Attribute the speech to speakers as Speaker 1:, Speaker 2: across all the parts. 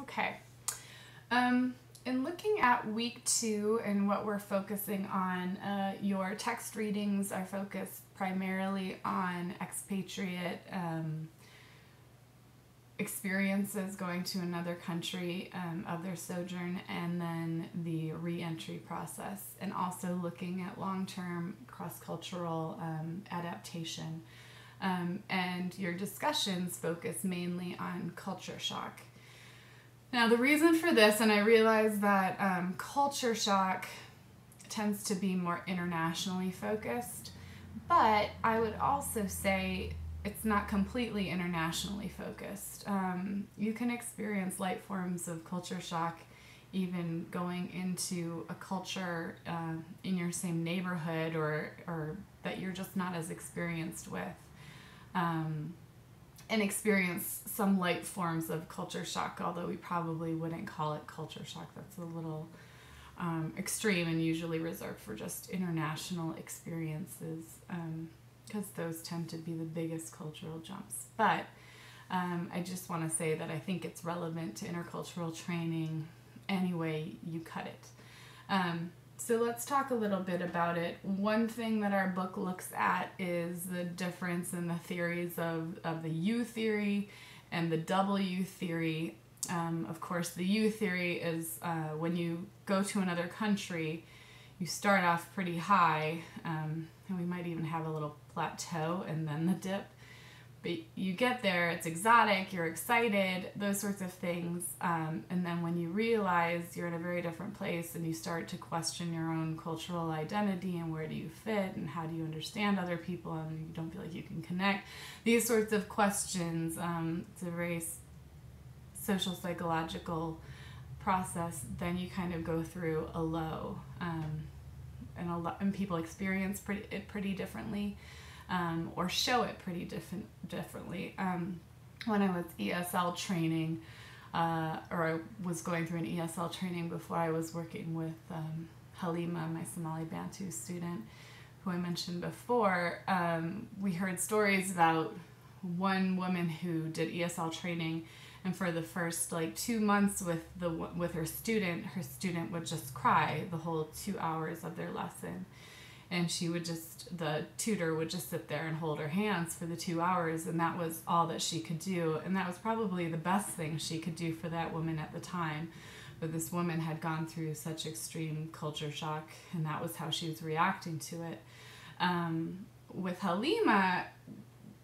Speaker 1: Okay. In looking at week 2 and what we're focusing on, your text readings are focused primarily on expatriate experiences going to another country of their sojourn, and then the re-entry process, and also looking at long-term cross-cultural adaptation. And your discussions focus mainly on culture shock. Now, the reason for this, and I realize that culture shock tends to be more internationally focused, but I would also say it's not completely internationally focused. You can experience light forms of culture shock even going into a culture in your same neighborhood or that you're just not as experienced with. And experience some light forms of culture shock, although we probably wouldn't call it culture shock. That's a little extreme and usually reserved for just international experiences, because those tend to be the biggest cultural jumps. But I just want to say that I think it's relevant to intercultural training any way you cut it. So let's talk a little bit about it. One thing that our book looks at is the difference in the theories of the U theory and the W theory. Of course, the U theory is when you go to another country, you start off pretty high, and we might even have a little plateau and then the dip. But you get there, it's exotic, you're excited, those sorts of things. And then when you realize you're in a very different place and you start to question your own cultural identity and where do you fit and how do you understand other people and you don't feel like you can connect, these sorts of questions, it's a very social psychological process. Then you kind of go through a low, and people experience it pretty differently. Or show it pretty differently. When I was ESL training, or I was going through an ESL training before I was working with Halima, my Somali Bantu student, who I mentioned before, we heard stories about one woman who did ESL training, and for the first 2 months with her student would just cry the whole 2 hours of their lesson. And the tutor would just sit there and hold her hands for the 2 hours, and that was all that she could do. And that was probably the best thing she could do for that woman at the time. But this woman had gone through such extreme culture shock, and that was how she was reacting to it. With Halima,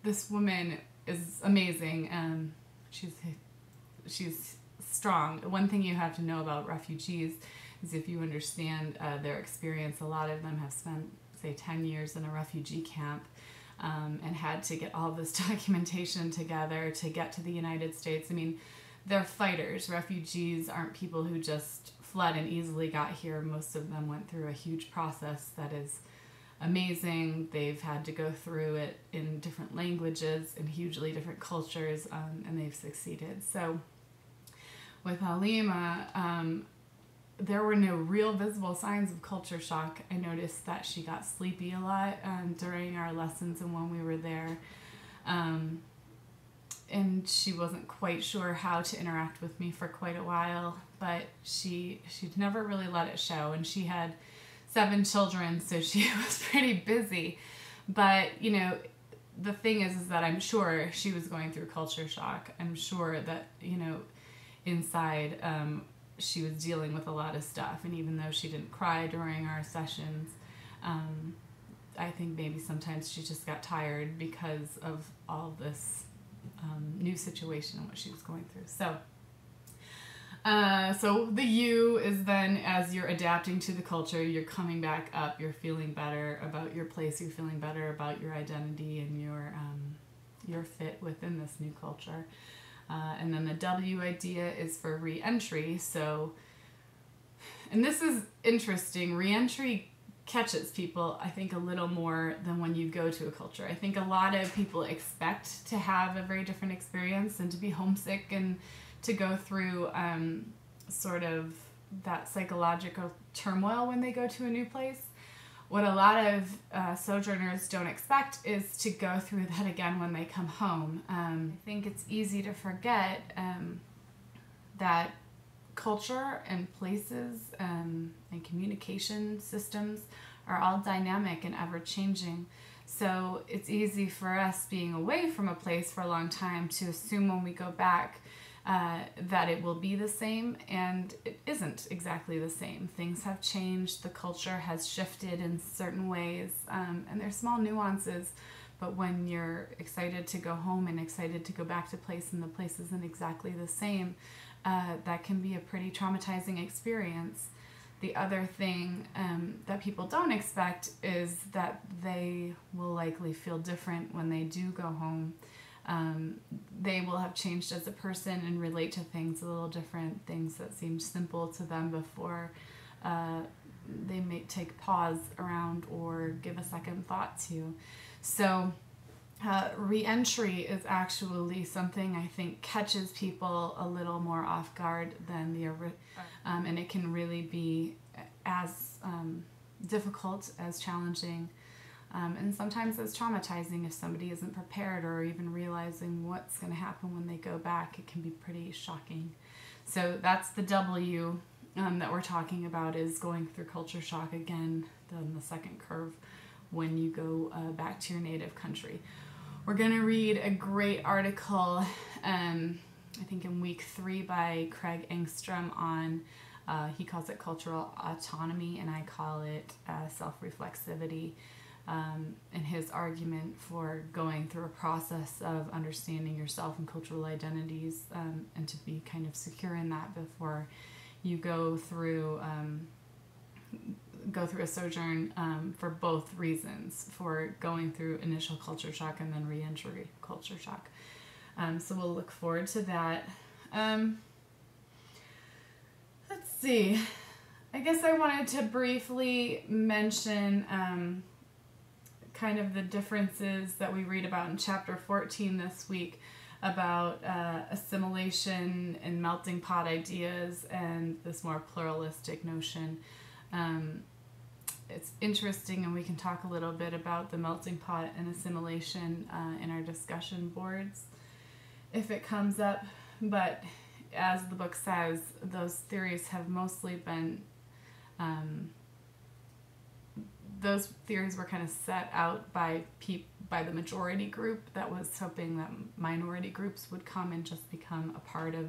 Speaker 1: this woman is amazing. She's strong. One thing you have to know about refugees is if you understand their experience, a lot of them have spent, say, 10 years in a refugee camp and had to get all this documentation together to get to the United States. I mean, they're fighters. Refugees aren't people who just fled and easily got here. Most of them went through a huge process that is amazing. They've had to go through it in different languages and hugely different cultures, and they've succeeded. So with Halima, there were no real visible signs of culture shock. I noticed that she got sleepy a lot during our lessons and when we were there. And she wasn't quite sure how to interact with me for quite a while, but she'd never really let it show. And she had 7 children, so she was pretty busy. But, the thing is that I'm sure she was going through culture shock. I'm sure that, inside, she was dealing with a lot of stuff, and even though she didn't cry during our sessions, I think maybe sometimes she just got tired because of all this new situation and what she was going through. So the U is then, as you're adapting to the culture, you're coming back up, you're feeling better about your place, you're feeling better about your identity and your fit within this new culture. And then the W idea is for re-entry. So, and this is interesting, re-entry catches people, I think, a little more than when you go to a culture. I think a lot of people expect to have a very different experience and to be homesick and to go through sort of that psychological turmoil when they go to a new place. What a lot of sojourners don't expect is to go through that again when they come home. I think it's easy to forget that culture and places and communication systems are all dynamic and ever-changing. So it's easy for us, being away from a place for a long time, to assume when we go back that it will be the same, and it isn't exactly the same. Things have changed, the culture has shifted in certain ways, and there's small nuances, but when you're excited to go home and excited to go back to place and the place isn't exactly the same, that can be a pretty traumatizing experience. The other thing that people don't expect is that they will likely feel different when they do go home. They will have changed as a person and relate to things a little different. Things that seemed simple to them before, they may take pause around or give a second thought to. So re-entry is actually something I think catches people a little more off guard than the and it can really be as difficult, as challenging, and sometimes as traumatizing if somebody isn't prepared or even realizing what's going to happen when they go back. It can be pretty shocking. So that's the W that we're talking about, is going through culture shock again, then the second curve when you go back to your native country. We're going to read a great article, I think in week 3, by Craig Engstrom on, he calls it cultural autonomy, and I call it self-reflexivity, and his argument for going through a process of understanding yourself and cultural identities, and to be kind of secure in that before you go through a sojourn, for both reasons, for going through initial culture shock and then re-entry culture shock. So we'll look forward to that. Let's see. I guess I wanted to briefly mention kind of the differences that we read about in chapter 14 this week, about assimilation and melting pot ideas and this more pluralistic notion. It's interesting, and we can talk a little bit about the melting pot and assimilation in our discussion boards if it comes up, but as the book says, those theories have mostly been, those theories were kind of set out by the majority group that was hoping that minority groups would come and just become a part of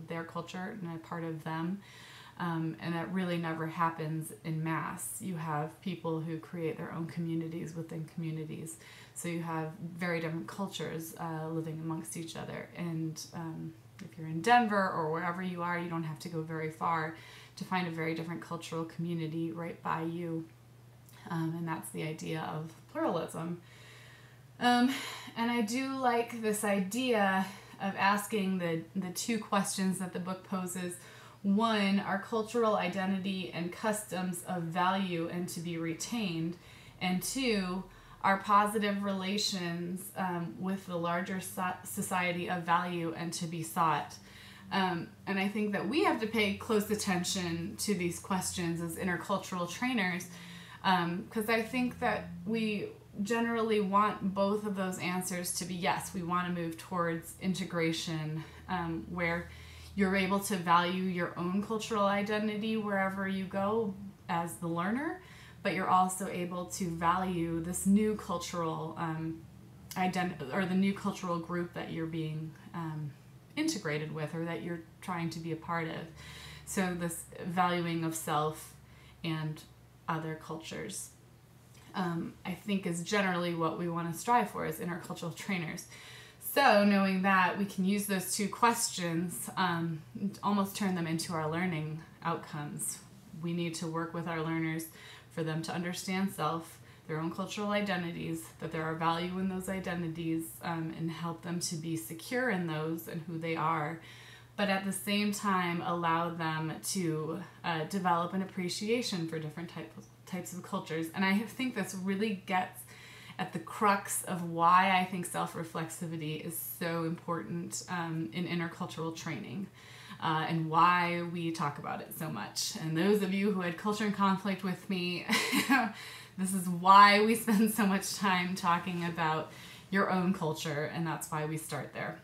Speaker 1: their culture and a part of them. And that really never happens in mass. You have people who create their own communities within communities. So you have very different cultures living amongst each other. And if you're in Denver or wherever you are, you don't have to go very far to find a very different cultural community right by you. And that's the idea of pluralism. And I do like this idea of asking the two questions that the book poses. One, are cultural identity and customs of value and to be retained? And two, are positive relations with the larger society of value and to be sought? And I think that we have to pay close attention to these questions as intercultural trainers, because I think that we generally want both of those answers to be yes. We want to move towards integration, where you're able to value your own cultural identity wherever you go as the learner, but you're also able to value this new cultural identity, or the new cultural group that you're being integrated with, or that you're trying to be a part of. So this valuing of self and other cultures, I think, is generally what we want to strive for as intercultural trainers. So knowing that, we can use those two questions, almost turn them into our learning outcomes. We need to work with our learners for them to understand self, their own cultural identities, that there are value in those identities, and help them to be secure in those and who they are, but at the same time allow them to develop an appreciation for different types of cultures. And I think this really gets at the crux of why I think self-reflexivity is so important in intercultural training, and why we talk about it so much. And those of you who had culture and conflict with me, this is why we spend so much time talking about your own culture, and that's why we start there.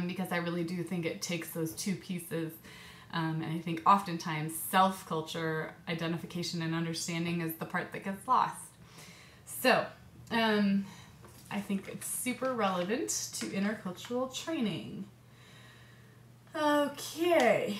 Speaker 1: because I really do think it takes those two pieces. And I think oftentimes self-culture identification and understanding is the part that gets lost. So I think it's super relevant to intercultural training. Okay,